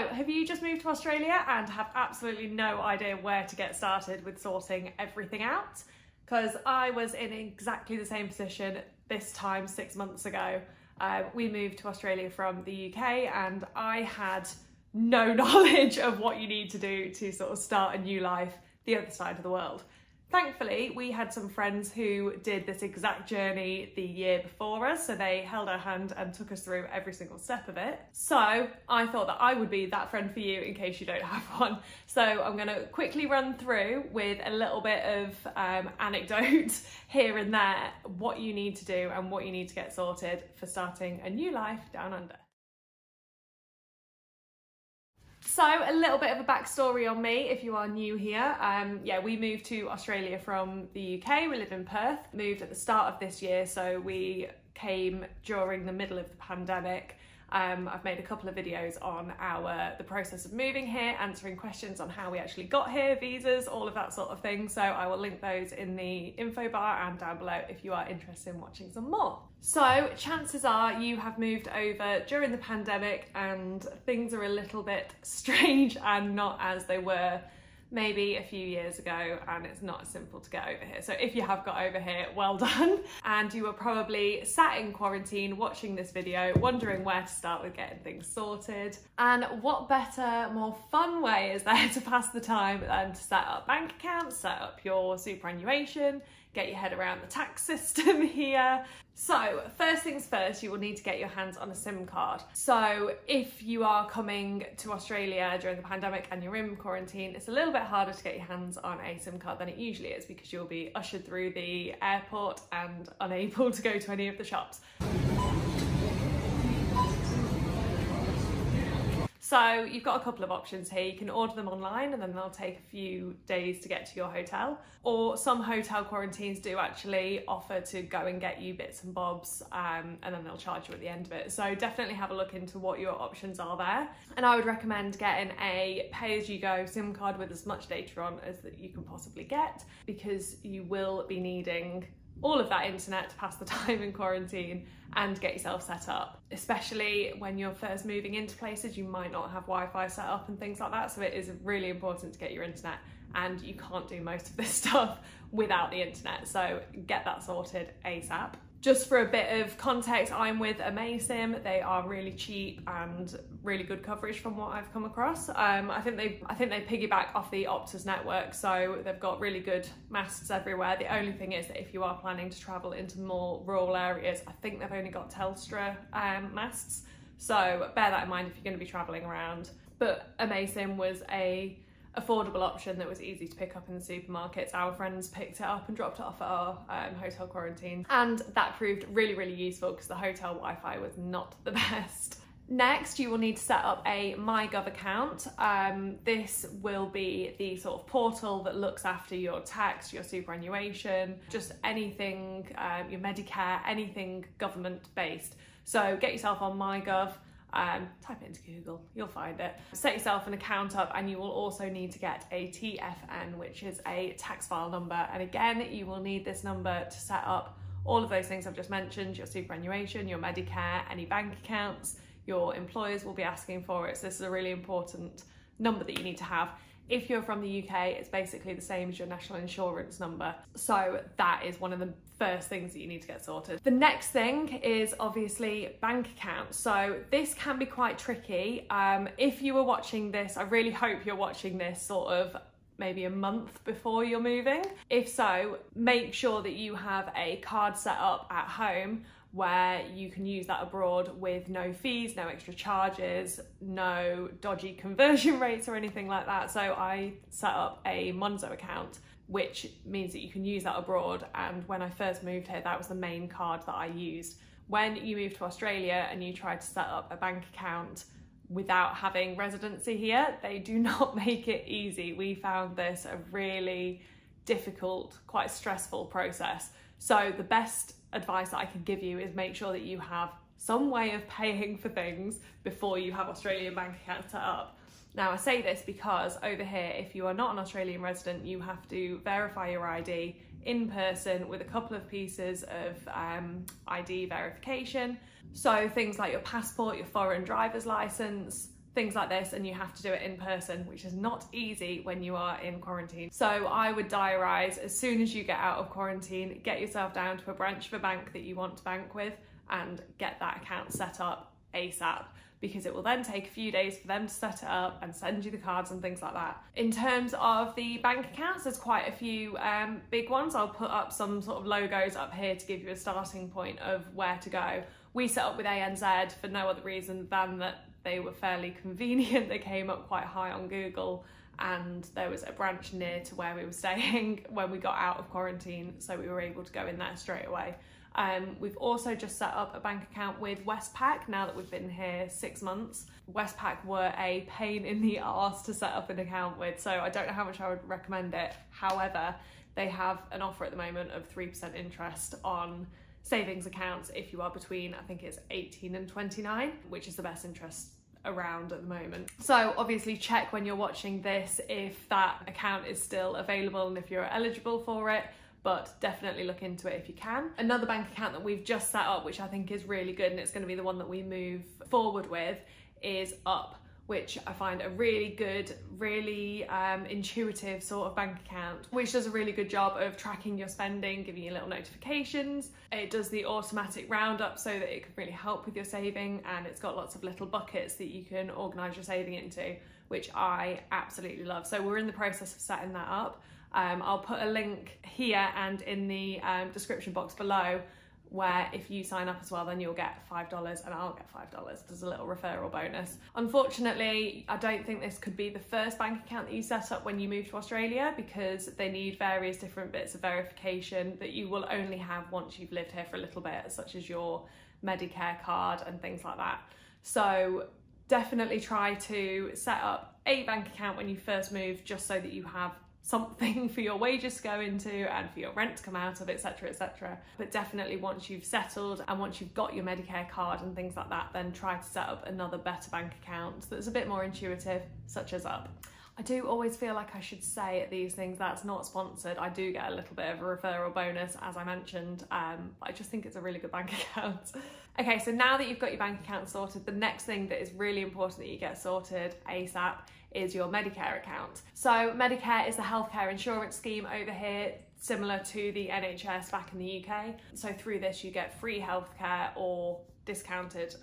have you just moved to Australia and have absolutely no idea where to get started with sorting everything out? Because I was in exactly the same position this time 6 months ago. We moved to Australia from the UK and I had no knowledge of what you need to do to sort of start a new life the other side of the world. Thankfully, we had some friends who did this exact journey the year before us, so they held our hand and took us through every single step of it. So I thought that I would be that friend for you in case you don't have one. So I'm going to quickly run through with a little bit of anecdote here and there what you need to do and what you need to get sorted for starting a new life down under. So a little bit of a backstory on me if you are new here. Yeah, we moved to Australia from the UK. We live in Perth, moved at the start of this year, so we came during the middle of the pandemic. I've made a couple of videos on the process of moving here, answering questions on how we actually got here, visas, all of that sort of thing. So I will link those in the info bar and down below if you are interested in watching some more. So chances are you have moved over during the pandemic and things are a little bit strange and not as they were maybe a few years ago, and it's not as simple to get over here. So if you have got over here, well done. And you were probably sat in quarantine watching this video, wondering where to start with getting things sorted. And what better, more fun way is there to pass the time than to set up bank accounts, set up your superannuation, get your head around the tax system here. So first things first, you will need to get your hands on a SIM card. So if you are coming to Australia during the pandemic and you're in quarantine, it's a little bit harder to get your hands on a SIM card than it usually is because you'll be ushered through the airport and unable to go to any of the shops. So you've got a couple of options here. You can order them online and then they'll take a few days to get to your hotel. Or some hotel quarantines do actually offer to go and get you bits and bobs and then they'll charge you at the end of it. So definitely have a look into what your options are there. And I would recommend getting a pay-as-you-go SIM card with as much data on as that you can possibly get, because you will be needing all of that internet to pass the time in quarantine and get yourself set up. Especially when you're first moving into places, you might not have Wi-Fi set up and things like that, so it is really important to get your internet, and you can't do most of this stuff without the internet, so get that sorted ASAP. Just for a bit of context, I'm with ACOUNTS. They are really cheap and really good coverage from what I've come across. I think they piggyback off the Optus network, so they've got really good masts everywhere. The only thing is that if you are planning to travel into more rural areas, I think they've only got Telstra masts. So bear that in mind if you're going to be traveling around. But ACOUNTS was a affordable option that was easy to pick up in the supermarkets. Our friends picked it up and dropped it off at our hotel quarantine, and that proved really, really useful because the hotel Wi-Fi was not the best. Next, you will need to set up a MyGov account. This will be the sort of portal that looks after your tax, your superannuation, just anything, your MEDICARE, anything government based. So get yourself on MyGov. Type it into Google, you'll find it. Set yourself an account up, and you will also need to get a TFN, which is a tax file number. And again, you will need this number to set up all of those things I've just mentioned, your superannuation, your MEDICARE, any bank accounts. Your employers will be asking for it, so this is a really important number that you need to have. If you're from the UK, it's basically the same as your national insurance number. So that is one of the first things that you need to get sorted. The next thing is obviously bank accounts. So this can be quite tricky. If you were watching this, I really hope you're watching this sort of maybe a month before you're moving. If so, make sure that you have a card set up at home where you can use that abroad with no fees, no extra charges, no dodgy conversion rates or anything like that. So I set up a Monzo account, which means that you can use that abroad. And when I first moved here, that was the main card that I used. When you move to Australia and you try to set up a bank account without having residency here, they do not make it easy. We found this a really difficult, quite stressful process. So the best advice that I can give you is make sure that you have some way of paying for things before you have Australian bank accounts set up. Now I say this because over here, if you are not an Australian resident, you have to verify your ID in person with a couple of pieces of ID verification. So things like your passport, your foreign driver's license, things like this, and you have to do it in person, which is not easy when you are in quarantine. So I would diarise as soon as you get out of quarantine, get yourself down to a branch of a bank that you want to bank with and get that account set up ASAP, because it will then take a few days for them to set it up and send you the cards and things like that. In terms of the bank accounts, there's quite a few big ones. I'll put up some sort of logos up here to give you a starting point of where to go. We set up with ANZ for no other reason than that they were fairly convenient. They came up quite high on Google, and there was a branch near to where we were staying when we got out of quarantine, so we were able to go in there straight away. We've also just set up a bank account with Westpac now that we've been here 6 months. Westpac were a pain in the arse to set up an account with, so I don't know how much I would recommend it. However, they have an offer at the moment of 3% interest on savings accounts if you are between, I think it's 18 and 29, which is the best interest around at the moment. So obviously check when you're watching this if that account is still available and if you're eligible for it, but definitely look into it if you can. Another bank account that we've just set up, which I think is really good, and it's going to be the one that we move forward with, is Up, which I find a really good, really intuitive sort of bank account, which does a really good job of tracking your spending, giving you little notifications. It does the automatic roundup so that it can really help with your saving, and it's got lots of little buckets that you can organise your saving into, which I absolutely love. So we're in the process of setting that up. I'll put a link here and in the description box below, where if you sign up as well, then you'll get $5 and I'll get $5. There's a little referral bonus. Unfortunately, I don't think this could be the first bank account that you set up when you move to Australia, because they need various different bits of verification that you will only have once you've lived here for a little bit, such as your MEDICARE card and things like that. So definitely try to set up a bank account when you first move, just so that you have something for your wages to go into and for your rent to come out of, etc, etc. But definitely once you've settled and once you've got your MEDICARE card and things like that, then try to set up another better bank account that's a bit more intuitive, such as Up. I do always feel like I should say at these things that's not sponsored. I do get a little bit of a referral bonus, as I mentioned. I just think it's a really good bank account. Okay, so now that you've got your bank account sorted, the next thing that is really important that you get sorted ASAP is your MEDICARE account. So MEDICARE is the healthcare insurance scheme over here, similar to the NHS back in the UK. So through this you get free healthcare or discounted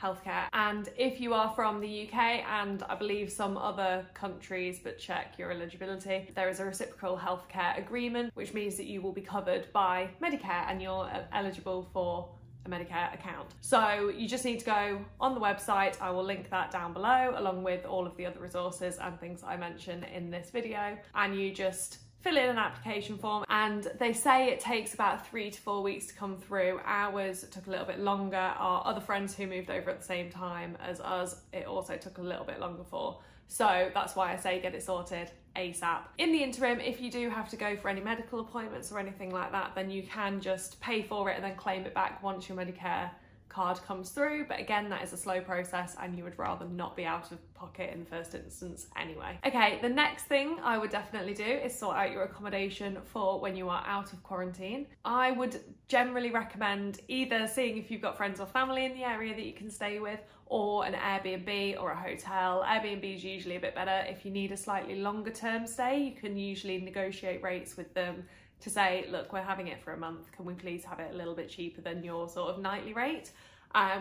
healthcare. And if you are from the UK and I believe some other countries, but check your eligibility, there is a reciprocal healthcare agreement, which means that you will be covered by MEDICARE and you're eligible for a MEDICARE account. So you just need to go on the website. I will link that down below, along with all of the other resources and things I mention in this video, and you just fill in an application form, and they say it takes about 3 to 4 weeks to come through. Ours took a little bit longer. Our other friends who moved over at the same time as us, it also took a little bit longer for. So that's why I say get it sorted ASAP. In the interim, if you do have to go for any medical appointments or anything like that, then you can just pay for it and then claim it back once your MEDICARE card comes through. But again, that is a slow process and you would rather not be out of pocket in the first instance anyway. Okay, the next thing I would definitely do is sort out your accommodation for when you are out of quarantine. I would generally recommend either seeing if you've got friends or family in the area that you can stay with, or an Airbnb or a hotel. Airbnb is usually a bit better. If you need a slightly longer term stay, you can usually negotiate rates with them to say, look, we're having it for a month, can we please have it a little bit cheaper than your sort of nightly rate?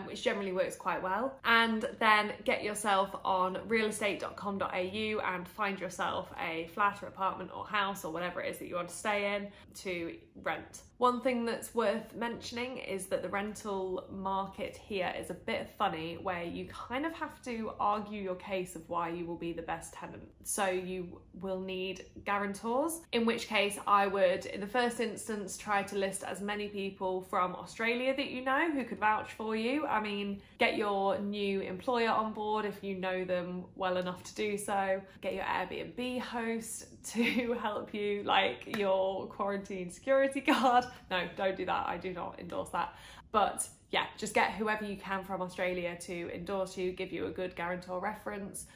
Which generally works quite well. And then get yourself on realestate.com.au and find yourself a flat or apartment or house or whatever it is that you want to stay in to rent. One thing that's worth mentioning is that the rental market here is a bit funny, where you kind of have to argue your case of why you will be the best tenant. So you will need guarantors, in which case I would, in the first instance, try to list as many people from Australia that you know who could vouch for you. I mean, get your new employer on board if you know them well enough to do so. Get your Airbnb host to help you, like your quarantine security guard. No, don't do that. I do not endorse that. But yeah, just get whoever you can from Australia to endorse you, give you a good guarantor reference.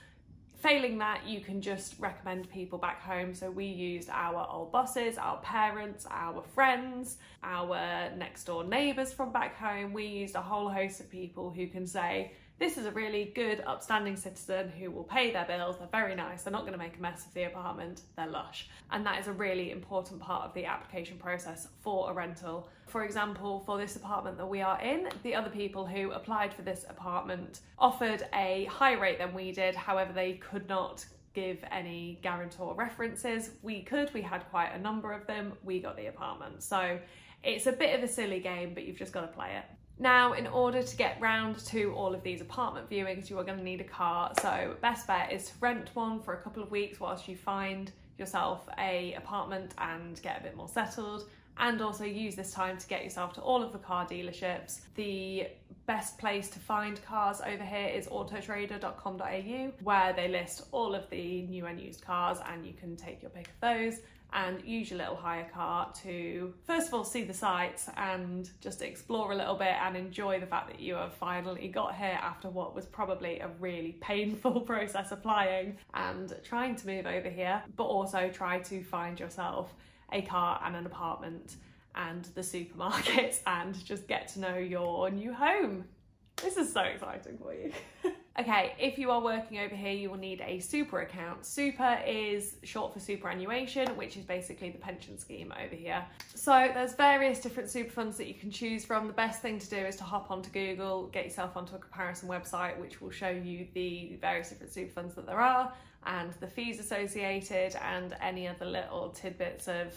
Failing that, you can just recommend people back home. So we used our old bosses, our parents, our friends, our next door neighbours from back home. We used a whole host of people who can say, this is a really good, upstanding citizen who will pay their bills, they're very nice, they're not going to make a mess of the apartment, they're lush. And that is a really important part of the application process for a rental. For example, for this apartment that we are in, the other people who applied for this apartment offered a higher rate than we did, however they could not give any guarantor references. We had quite a number of them, we got the apartment. So it's a bit of a silly game, but you've just got to play it. Now, in order to get round to all of these apartment viewings, you are going to need a car. So best bet is to rent one for a couple of weeks whilst you find yourself an apartment and get a bit more settled, and also use this time to get yourself to all of the car dealerships. The best place to find cars over here is autotrader.com.au, where they list all of the new and used cars, and you can take your pick of those and use your little hire car to, first of all, see the sights and just explore a little bit and enjoy the fact that you have finally got here after what was probably a really painful process applying and trying to move over here, but also try to find yourself a car and an apartment and the supermarkets and just get to know your new home. This is so exciting for you. Okay, if you are working over here, you will need a super account. Super is short for superannuation, which is basically the pension scheme over here. So there's various different super funds that you can choose from. The best thing to do is to hop onto Google, get yourself onto a comparison website, which will show you the various different super funds that there are and the fees associated and any other little tidbits of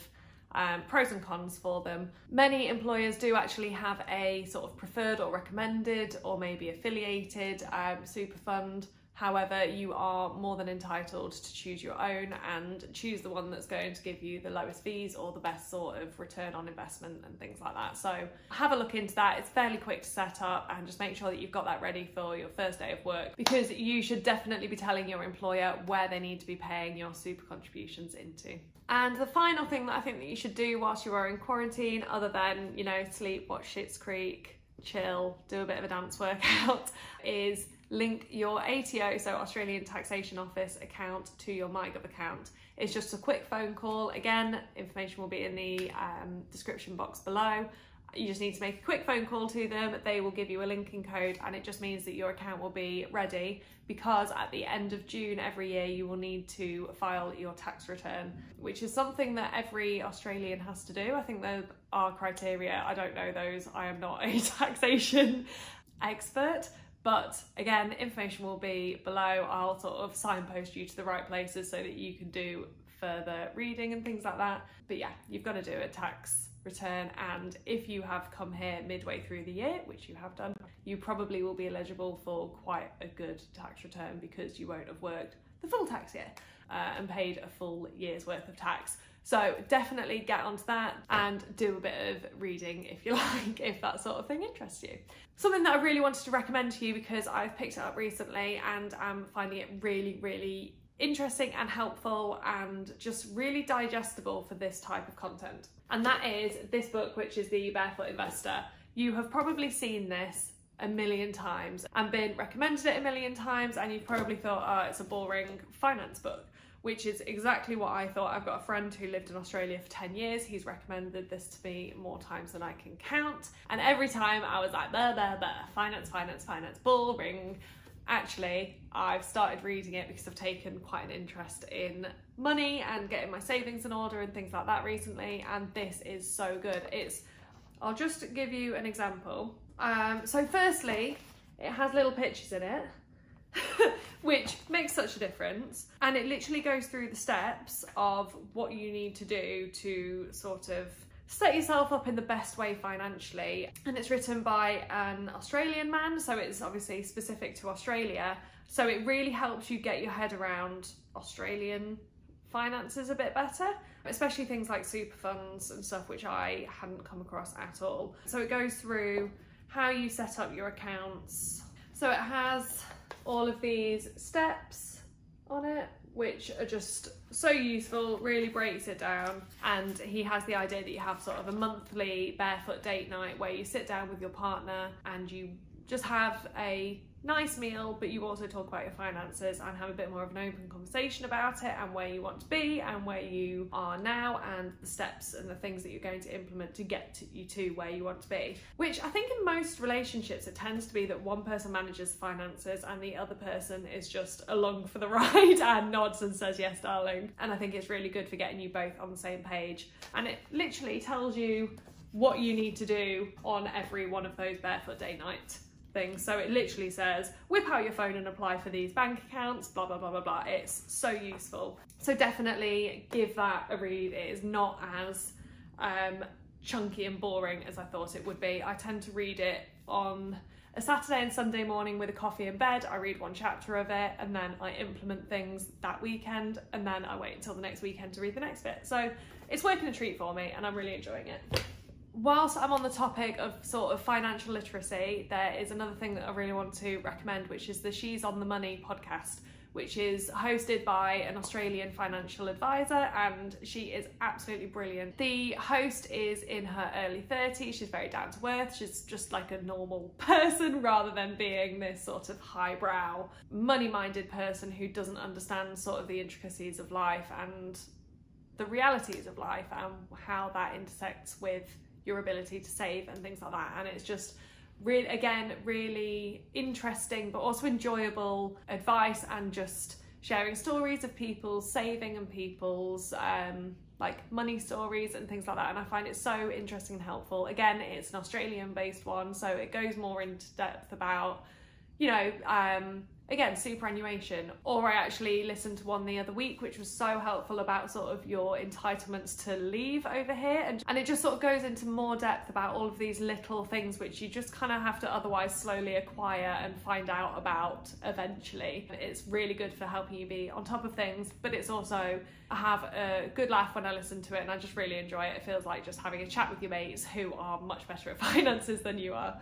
pros and cons for them. Many employers do actually have a sort of preferred or recommended or maybe affiliated super fund. However, you are more than entitled to choose your own and choose the one that's going to give you the lowest fees or the best sort of return on investment and things like that. So have a look into that. It's fairly quick to set up, and just make sure that you've got that ready for your first day of work, because you should definitely be telling your employer where they need to be paying your super contributions into. And the final thing that I think that you should do whilst you are in quarantine, other than, you know, sleep, watch Schitt's Creek, chill, do a bit of a dance workout, is link your ATO, so Australian Taxation Office account, to your MyGov account. It's just a quick phone call. Again, information will be in the description box below. You just need to make a quick phone call to them. They will give you a linking code, and it just means that your account will be ready, because at the end of June every year you will need to file your tax return, which is something that every Australian has to do. I think there are criteria. I don't know those. I am not a taxation expert. But again, information will be below. I'll sort of signpost you to the right places so that you can do further reading and things like that. But yeah, you've got to do a tax return, and if you have come here midway through the year, which you have done, you probably will be eligible for quite a good tax return, because you won't have worked the full tax year and paid a full year's worth of tax. So definitely get onto that and do a bit of reading if you like, if that sort of thing interests you. Something that I really wanted to recommend to you, because I've picked it up recently and I'm finding it really, really interesting and helpful and just really digestible for this type of content. And that is this book, which is The Barefoot Investor. You have probably seen this a million times and been recommended it a million times, and you've probably thought, oh, it's a boring finance book, which is exactly what I thought. I've got a friend who lived in Australia for 10 years. He's recommended this to me more times than I can count. And every time I was like, blah, blah, blah, finance, finance, finance, boring. Actually, I've started reading it because I've taken quite an interest in money and getting my savings in order and things like that recently. And this is so good. I'll just give you an example. So firstly, it has little pictures in it, which makes such a difference, and it literally goes through the steps of what you need to do to sort of set yourself up in the best way financially. And it's written by an Australian man, so it's obviously specific to Australia, so it really helps you get your head around Australian finances a bit better, especially things like super funds and stuff, which I hadn't come across at all. So it goes through how you set up your accounts. So it has all of these steps on it, which are just so useful, really breaks it down. And he has the idea that you have sort of a monthly barefoot date night where you sit down with your partner and you just have a nice meal, but you also talk about your finances and have a bit more of an open conversation about it and where you want to be and where you are now and the steps and the things that you're going to implement to get you to where you want to be. Which I think in most relationships it tends to be that one person manages the finances and the other person is just along for the ride and nods and says yes darling. And I think it's really good for getting you both on the same page, and it literally tells you what you need to do on every one of those barefoot date night things. So it literally says whip out your phone and apply for these bank accounts, blah blah blah blah blah. It's so useful, so definitely give that a read. It is not as chunky and boring as I thought it would be. I tend to read it on a Saturday and Sunday morning with a coffee in bed. I read one chapter of it and then I implement things that weekend, and then I wait until the next weekend to read the next bit. So it's working a treat for me and I'm really enjoying it. Whilst I'm on the topic of sort of financial literacy, there is another thing that I really want to recommend, which is the She's on the Money podcast, which is hosted by an Australian financial advisor, and she is absolutely brilliant. The host is in her early 30s. She's very down to earth. She's just like a normal person rather than being this sort of highbrow, money-minded person who doesn't understand sort of the intricacies of life and the realities of life and how that intersects with your ability to save and things like that. And it's just really, again, really interesting but also enjoyable advice and just sharing stories of people's saving and people's like money stories and things like that. And I find it so interesting and helpful. Again, it's an Australian based one, so it goes more into depth about, you know, again, superannuation. Or I actually listened to one the other week which was so helpful about sort of your entitlements to leave over here, and it just sort of goes into more depth about all of these little things which you just kind of have to otherwise slowly acquire and find out about eventually. It's really good for helping you be on top of things, but it's also, I have a good laugh when I listen to it and I just really enjoy it. It feels like just having a chat with your mates who are much better at finances than you are.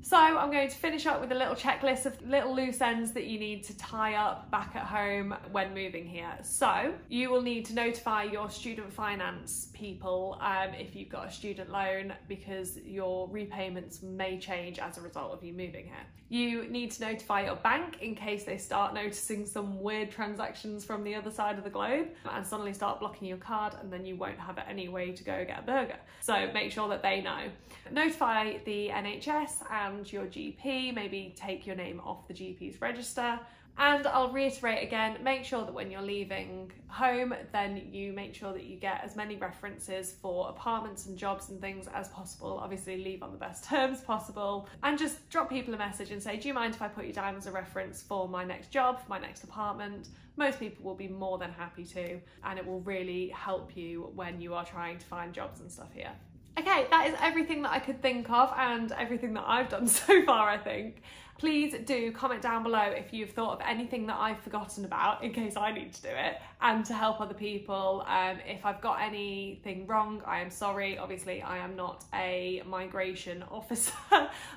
So I'm going to finish up with a little checklist of little loose ends that you need to tie up back at home when moving here. So you will need to notify your student finance people if you've got a student loan, because your repayments may change as a result of you moving here. You need to notify your bank in case they start noticing some weird transactions from the other side of the globe and suddenly start blocking your card, and then you won't have any way to go get a burger. So make sure that they know. Notify the NHS and your GP, maybe take your name off the GP's register. And I'll reiterate again, make sure that when you're leaving home, then you make sure that you get as many references for apartments and jobs and things as possible. Obviously leave on the best terms possible, and just drop people a message and say, do you mind if I put you down as a reference for my next job, for my next apartment? Most people will be more than happy to, and it will really help you when you are trying to find jobs and stuff here. Okay, that is everything that I could think of and everything that I've done so far, I think. Please do comment down below if you've thought of anything that I've forgotten about in case I need to do it, and to help other people. If I've got anything wrong, I am sorry. Obviously, I am not a migration officer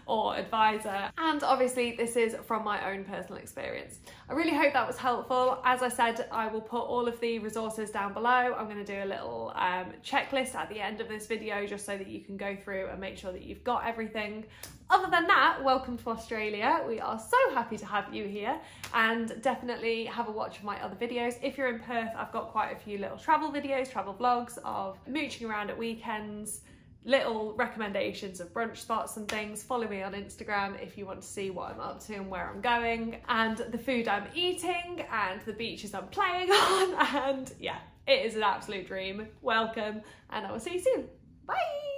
or advisor. And obviously, this is from my own personal experience. I really hope that was helpful. As I said, I will put all of the resources down below. I'm going to do a little checklist at the end of this video just so that you can go through and make sure that you've got everything. Other than that, welcome to Australia. We are so happy to have you here, and definitely have a watch of my other videos. If you're in Perth, I've got quite a few little travel videos, travel vlogs of mooching around at weekends, little recommendations of brunch spots and things. Follow me on Instagram if you want to see what I'm up to and where I'm going, and the food I'm eating and the beaches I'm playing on. And yeah, it is an absolute dream. Welcome, and I will see you soon. Bye.